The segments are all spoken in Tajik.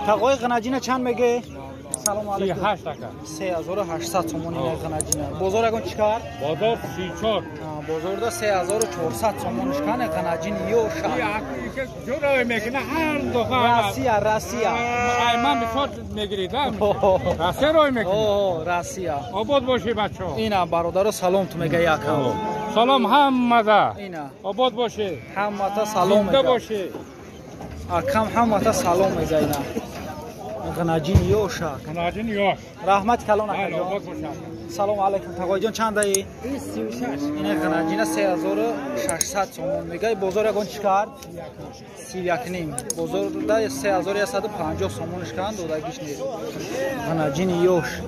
تقوی غناجینه چند میگه؟ سلام علیکم. 38 تکه. 3800 تومان این غناجینه. بازار اگون چیکار؟ بازار 34. بازار دا 3400 تومانش کنه غناجین یو شا. جوری میکنه هر دفعه. راسیا. من بسیار میگیریدم. راسیا روی میکنه. راسیا. آباد باشی بچه‌ها. اینا برادر سلام تو میگه یکم. سلام همه. اینا. آباد باشی. همه تا سلام میگه. باشی. اکم همه تا سلام میگه اینا. غناجین یو شا. غناجین یو. رحمت کلان اکا. آباد باشی. سلام علیکم. تقوی جان چند ای؟ 36. این غناجین 3600 تومان میگه. بازار اگون چیکار؟ 31 نیم. بازار دا 3150 تومانش کند دودگیش نیر. غناجین یوش.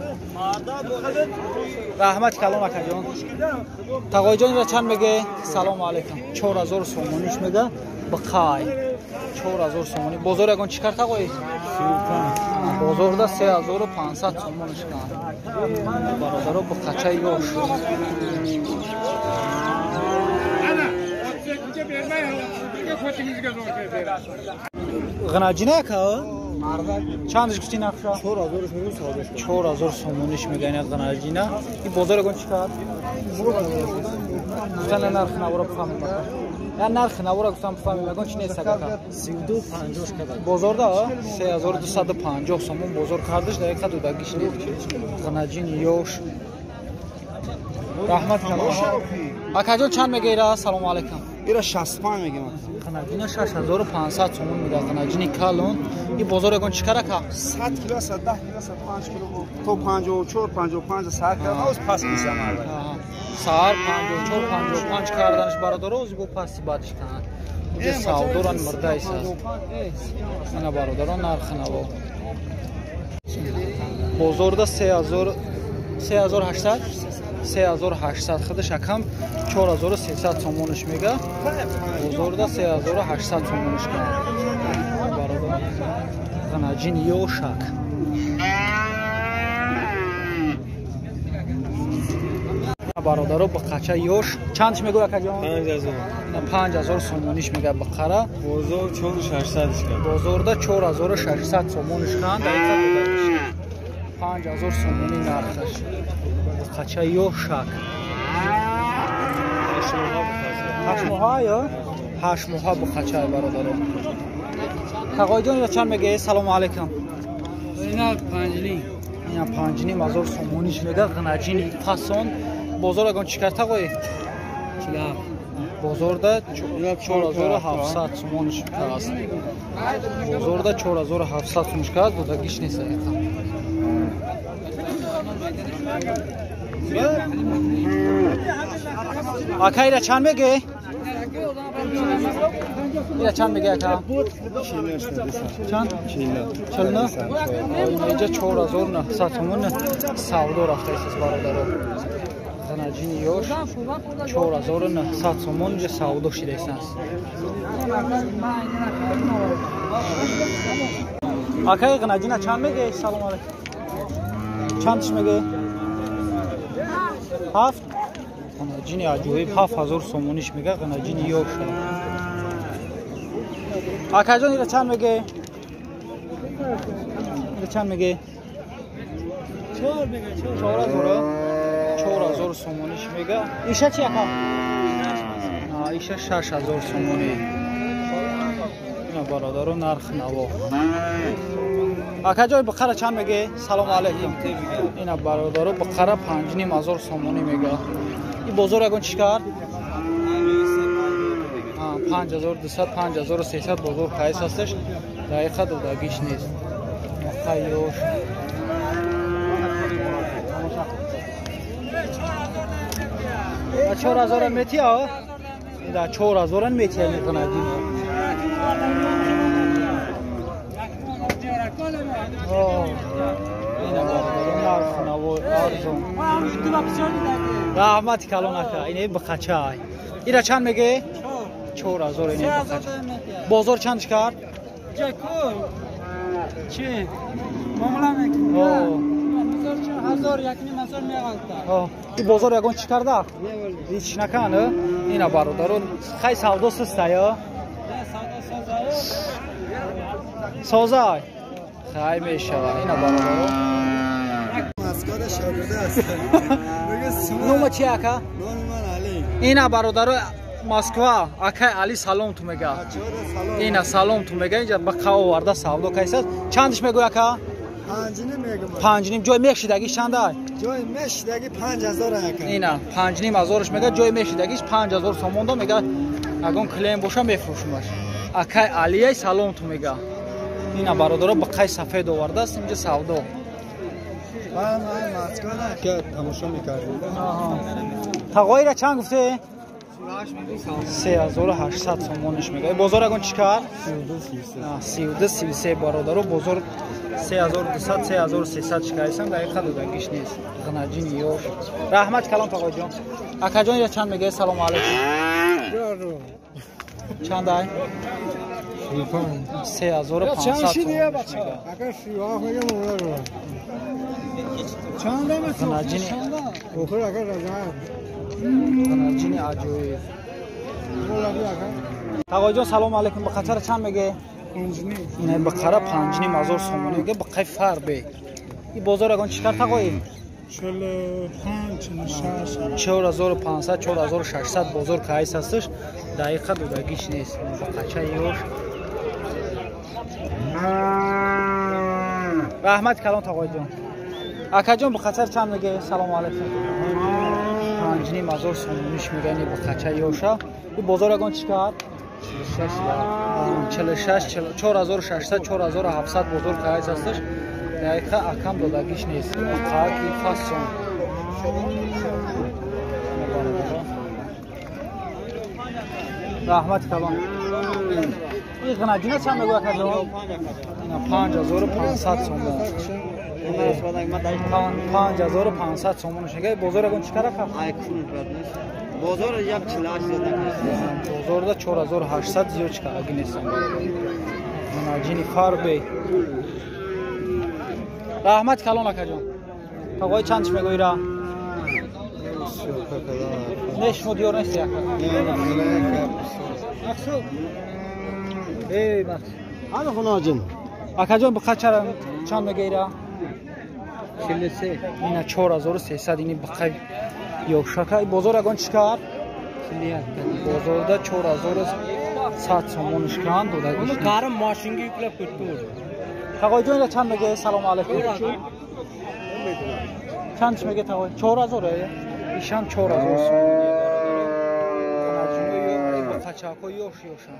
رحمت کلام اکا جان. تقوی جان را چند میگه؟ سلام علیکم. 4000 تومانش میگه. بخای 4000 تومانی. بازار اگون چیکار تقوی؟ بازار دا 3500 تومانش کند. برادر با قچه یوش. غناجینه که چندش گفتی نقشه؟ 4000 تومانش میگن غناجینه. این بازار اگون چیکار؟ گفتن نرخ نورا بفهمیم یا نرخ نورا گفتم بفهمیم اگون چی نیست اگه 3250 کرده. بازار دا 3250 تومان بازار کردش در یک خط دودگیش نید. غناجین یوش. رحمت کنم. اکا جان چند میگیره؟ سلام علیکم. ایرا 65 میگم. غناجین 6500 تومان میده. غناجین کالون. این بازار اگون چیکار اکا؟ 100 کیلو 110 کیلو 105 کیلو تو 54 55 100 کیلو از پس میشم الان. سار 54 55 کردنش برادر از بو پس بعدش کنن. اینجا سعودوران مرده است. انا برادران نرخ نوا. بازار دا 3800 خودش کم 4300 تومانش میگه. بازار دا 3800 تومانش کنه. برادر غناجین یو شک. برادر با قچه یوش چندش میگه اکا جان؟ 5000. 5000 تومانش میگه بقره. بازار 4800 کرد. بازار دا 4600 تومانش کند. دقیقاً 5000 تومانی نرخش. قچه یوش شک. 8 ماه یا 8 ماه با قچه برادر. تقوی جان چند میگه؟ سلام علیکم. اینا 5 نیم. اینا 5 نیم هزار تومانش میگه. غناجین پاسون بازار اگون چیکار تقوی؟ بازار دا 4700 تومانش هست. بازار دا 4700 تومانش کرد دودگیش نیست ایتا. اکا ایره چند میگه؟ ایره چند میگه اکا؟ چند؟ 49 اینجا 4900 تومان سعودا رفته ایست برادر. غناجین یوش 4900 تومان اینجا سعودا شده ایست. اکا غناجین چند میگه؟ سلام علیکم. چندش میگه؟ 7. غناجین عجوب 7000 تومانش میگه. غناجین یوش. اکا جان ایره چند میگه؟ ایره چند میگه؟ 4000 تومانش میگه. ایشه چی اکا؟ ایشه 6000 تومانی. اینا برادر نرخ نوا. اکا جای بقره چند میگه؟ سلام علیکم. اینا برادر بقره 5500 تومانی میگه. این بازار اگون چیکار؟ 5200 5300 بازار خیس هستش. دقیقه دودگیش نیست. خیوش. چهار هزار میتی ها؟ اینا 4000 میتی میکنه دین. اینا برادر نرخ نوا ارزون. رحمت کلان اکا. اینه بخچه های. اینا چند میگه؟ 4000 اینه بخچه. بازار چندش کرد؟ چی؟ معامله میکنی؟ هزار یک نیم هزار میگه. این بازار یگان چی کرده؟ هیچ نکنه. اینا برادران خیلی سودا سسته یا؟ سازای خیلی میشود اینا برادر مسکات شاگرده است. نوم چی اکا؟ نام من علی. اینا برادر مسکوا اکا علی سلام تو میگه اینا سلام تو میگه اینجا با قهوه آورده سودا کیسه چندش میگه اکا؟ 5 میگم. 5 جای میشیدگیش چنده؟ جای میشیدگی 5000 اکا. اینا 5,500ش میگه جای میشیدگیش 5000 سومون دا میگه اگه کلیم باشه میفروشمش اکا علی سلام تو میگه اینا برادر با قای سفید آورده است اینجا سودا من مسکات که تماشا میکردم. تقوی را چند گفته 3800 سومونش میگه بازار اگه چیکار 32 برادر بازار 3200 3300 شکایسن دقیقاً دادگیش نیست غناجین یو رحمت کلام تقوی جان اکا جان یا چند میگه سلام علیکم چند ای 3500 دیگه بچه اگر شیوه میگم اون رو چند هم غناجین اوخر اگر رضا غناجین عجوی تقوی جان سلام علیکم بخاطر چند میگه نه بقره 5,500 سومونی میگه بقای فر به این بازار اگه چیکار تقوی 4500 4600 بازار کایس هستش دقیقاً دودگیش نیست بقچه یوش رحمت کلام تقوی جان اکا جان بخاطر چند میگه سلام علیکم 5,500 سومونیش میگه این بقچه یوشه این بازار اگه چیکار 46 4600 4700 بازار کایس هستش دقیقا اکم دادگیش نیست قاکی فاسون رحمت کلام این غناجینه چند میگو اکا جان 5500 سومون 5500 سومونش میگه بازار اگه چیکار اکا بازار یک چلاش بازار دا 4800 زیاد چیکار اگه نیستم غناجینی فاربی رحمت کلان اکا جان تقوی چندش میگوی را؟ نشمو دیار نیستی اکا مقصود ای مقصود همه خناجم اکا جان بخواه چند میگوی را؟ 43 اینا 4300 اینی بخواه یوشکا بازار اگان چیکار؟ بازار دا 4100 سومونش کن دودگیش کارم ماشینگی کلاب کتور تقوی جان چند میگه سلام علیکم چندش میگه تقوی 4000 ایشان 4000 سومونی کناجینو یو بخچاکو یوش یوشان